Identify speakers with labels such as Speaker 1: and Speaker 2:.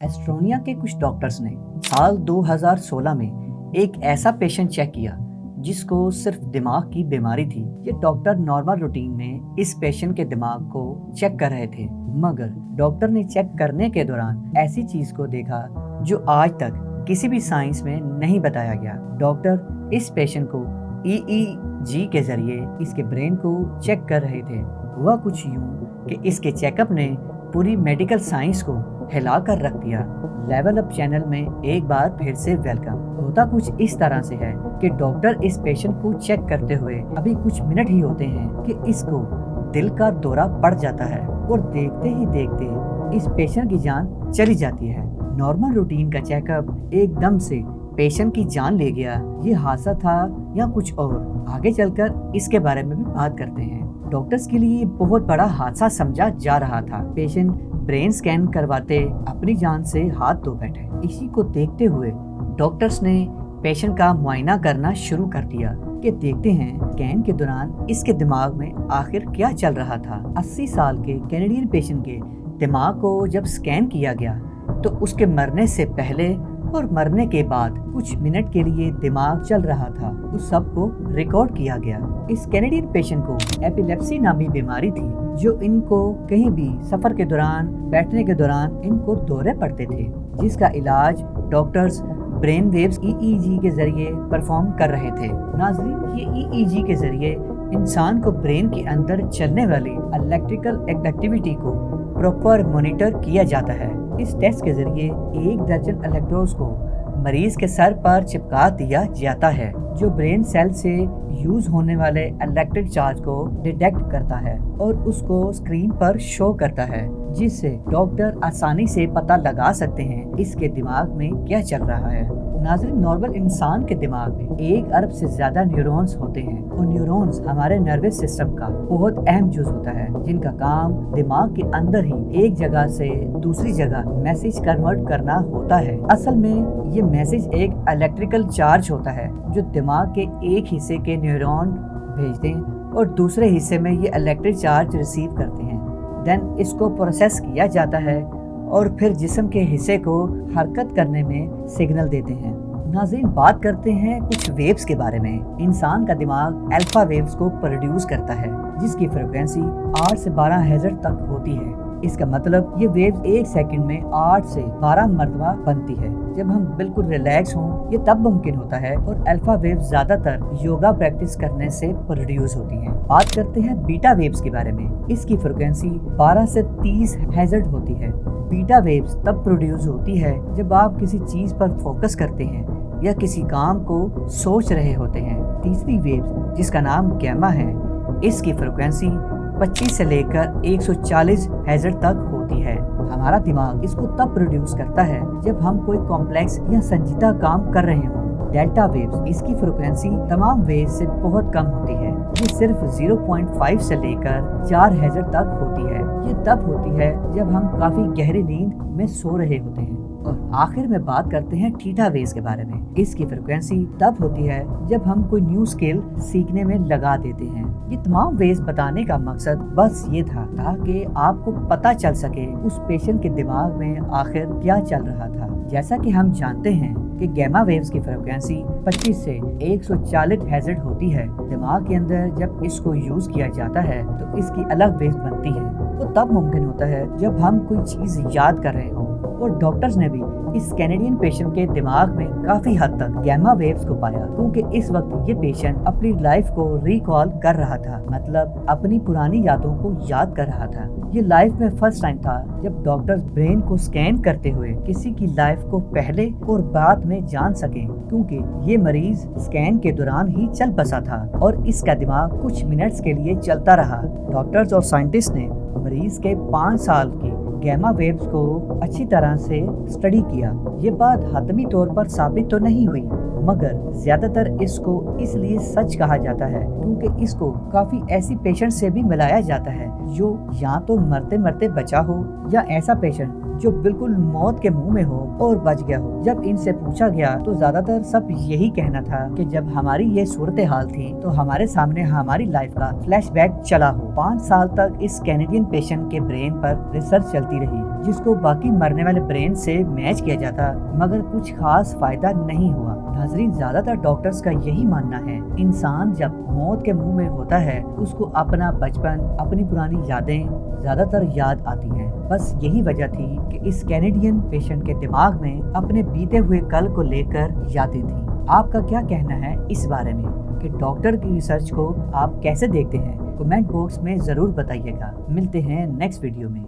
Speaker 1: Estonia के कुछ doctors ने साल 2016 में एक ऐसा पेशेंट चेक किया जिसको सिर्फ दिमाग की बीमारी थी। ये डॉक्टर नॉर्मल रूटीन में इस पेशेंट के दिमाग को चेक कर रहे थे, मगर डॉक्टर ने चेक करने के दौरान ऐसी चीज को देखा जो आज तक किसी भी साइंस में नहीं बताया गया। डॉक्टर इस पेशेंट को ईईजी के जरिए इसके ब्रेन को चेक कर रहे थे। हुआ कुछ यूं कि इसके चेकअप ने पूरी मेडिकल साइंस को हिला कर रख दिया। लेवल अप चैनल में एक बार फिर से वेलकम। होता कुछ इस तरह से है कि डॉक्टर इस पेशेंट को चेक करते हुए अभी कुछ मिनट ही होते हैं कि इसको दिल का दौरा पड़ जाता है और देखते ही देखते इस पेशेंट की जान चली जाती है। नॉर्मल रूटीन का चेकअप एकदम से पेशेंट की जान ले गया। ये हादसा था या कुछ और? आगे चलकर इसके बारे में भी बात करते हैं। डॉक्टर्स के लिए बहुत बड़ा हादसा समझा जा रहा था। पेशेंट ब्रेन स्कैन करवाते अपनी जान से हाथ धो बैठे। इसी को देखते हुए डॉक्टर्स ने पेशेंट का मुआयना करना शुरू कर दिया कि देखते हैं स्कैन के दौरान इसके दिमाग में आखिर क्या चल रहा था। 80 साल के कैनेडियन पेशेंट के दिमाग को जब स्कैन किया गया तो उसके मरने से पहले और मरने के बाद कुछ मिनट के लिए दिमाग चल रहा था। उस सब को रिकॉर्ड किया गया। इस कैनेडियन पेशेंट को एपिलेप्सी नामी बीमारी थी जो इनको कहीं भी सफर के दौरान, बैठने के दौरान इनको दौरे पड़ते थे, जिसका इलाज डॉक्टर्स ब्रेन वेव्स ईईजी के जरिए परफॉर्म कर रहे थे। नाज़रीन, ये ईईजी के जरिए इंसान को ब्रेन के अंदर चलने वाली इलेक्ट्रिकल एक्टिविटी को प्रॉपर मॉनिटर किया जाता है। इस टेस्ट के जरिए 1 दर्जन इलेक्ट्रोड्स को मरीज के सर पर चिपका दिया जाता है, जो ब्रेन सेल से यूज होने वाले इलेक्ट्रिक चार्ज को डिटेक्ट करता है और उसको स्क्रीन पर शो करता है, जिससे डॉक्टर आसानी से पता लगा सकते हैं इसके दिमाग में क्या चल रहा है। नाज़रीन, नॉर्मल इंसान के दिमाग में 1 अरब से ज्यादा न्यूरॉन्स होते हैं और न्यूरॉन्स हमारे नर्वस सिस्टम का बहुत अहम जुज होता है, जिनका काम दिमाग के अंदर ही एक जगह से दूसरी जगह मैसेज कन्वर्ट करना होता है। असल में ये मैसेज एक इलेक्ट्रिकल चार्ज होता है जो दिमाग के एक हिस्से के न्यूरॉन भेजते हैं और दूसरे हिस्से में ये इलेक्ट्रिक चार्ज रिसीव करते हैं। देन इसको प्रोसेस किया जाता है और फिर जिस्म के हिस्से को हरकत करने में सिग्नल देते हैं। नाज़रीन, बात करते हैं कुछ वेव्स के बारे में। इंसान का दिमाग अल्फा वेव्स को प्रोड्यूस करता है, जिसकी फ्रीक्वेंसी 8 से 12 हर्ट्ज तक होती है। इसका मतलब ये वेव्स 1 सेकंड में 8 से 12 मरतबा बनती है। जब हम बिल्कुल रिलैक्स हों ये तब मुमकिन होता है और अल्फा वेव्स ज्यादातर योगा प्रैक्टिस करने से प्रोड्यूस होती हैं। बात करते हैं बीटा वेव्स के बारे में। इसकी फ्रीक्वेंसी 12 से 30 हर्ट्ज होती है। बीटा वेव्स तब प्रोड्यूस होती है जब आप किसी चीज पर फोकस करते हैं या किसी काम को सोच रहे होते हैं। तीसरी वेव्स जिसका नाम गैमा है, इसकी फ्रीक्वेंसी 25 से लेकर 140 हर्ट्ज तक होती है। हमारा दिमाग इसको तब प्रोड्यूस करता है जब हम कोई कॉम्प्लेक्स या संजीदा काम कर रहे हों। डेल्टा वेव्स, इसकी फ्रीक्वेंसी तमाम वेव्स से बहुत कम होती है। ये सिर्फ 0.5 से लेकर 4 हर्ट्ज तक होती है। ये तब होती है जब हम काफी गहरी नींद में सो रहे होते हैं। और आखिर में बात करते हैं थीटा वेव्स के बारे में। इसकी फ्रीक्वेंसी तब होती है जब हम कोई न्यू स्किल सीखने में लगा देते हैं। ये तमाम वेव्स बताने का मकसद बस ये था ताकि आपको पता चल सके उस पेशेंट के दिमाग में आखिर क्या चल रहा था। जैसा कि हम जानते हैं कि गैमा वेव्स की फ्रीक्वेंसी 25 से 140 हर्ट्ज होती है। दिमाग के अंदर जब इसको यूज किया जाता है तो इसकी अलग वेव्स बनती है। तो तब मुमकिन होता है जब हम कोई चीज याद कर रहे हों। और डॉक्टर्स ने भी इस कैनेडियन पेशेंट के दिमाग में काफी हद तक गैमा वेव्स को पाया, क्योंकि इस वक्त ये पेशेंट अपनी लाइफ को रिकॉल कर रहा था, मतलब अपनी पुरानी यादों को याद कर रहा था। ये लाइफ में फर्स्ट टाइम था जब डॉक्टर्स ब्रेन को स्कैन करते हुए किसी की लाइफ को पहले और बाद में जान सके, क्योंकि ये मरीज स्कैन के दौरान ही चल बसा था और इसका दिमाग कुछ मिनट्स के लिए चलता रहा। डॉक्टर्स और साइंटिस्ट ने मरीज के 5 साल की गैमा वेव्स को अच्छी तरह से स्टडी किया। ये बात हतमी तौर पर साबित तो नहीं हुई, मगर ज्यादातर इसको इसलिए सच कहा जाता है क्योंकि इसको काफी ऐसी पेशेंट से भी मिलाया जाता है जो या तो मरते मरते बचा हो या ऐसा पेशेंट जो बिल्कुल मौत के मुंह में हो और बच गया हो। जब इनसे पूछा गया तो ज्यादातर सब यही कहना था कि जब हमारी ये सूरत हाल थी तो हमारे सामने हमारी लाइफ का फ्लैशबैक चला हो। 5 साल तक इस कैनेडियन पेशेंट के ब्रेन पर रिसर्च चलती रही जिसको बाकी मरने वाले ब्रेन से मैच किया जाता, मगर कुछ खास फायदा नहीं हुआ। नाज़रीन, ज्यादातर डॉक्टर्स का यही मानना है इंसान जब मौत के मुंह में होता है उसको अपना बचपन, अपनी पुरानी यादें ज्यादातर याद आती हैं। बस यही वजह थी कि इस कैनेडियन पेशेंट के दिमाग में अपने बीते हुए कल को लेकर यादें थी। आपका क्या कहना है इस बारे में कि डॉक्टर की रिसर्च को आप कैसे देखते हैं? कमेंट बॉक्स में जरूर बताइएगा। मिलते हैं नेक्स्ट वीडियो में।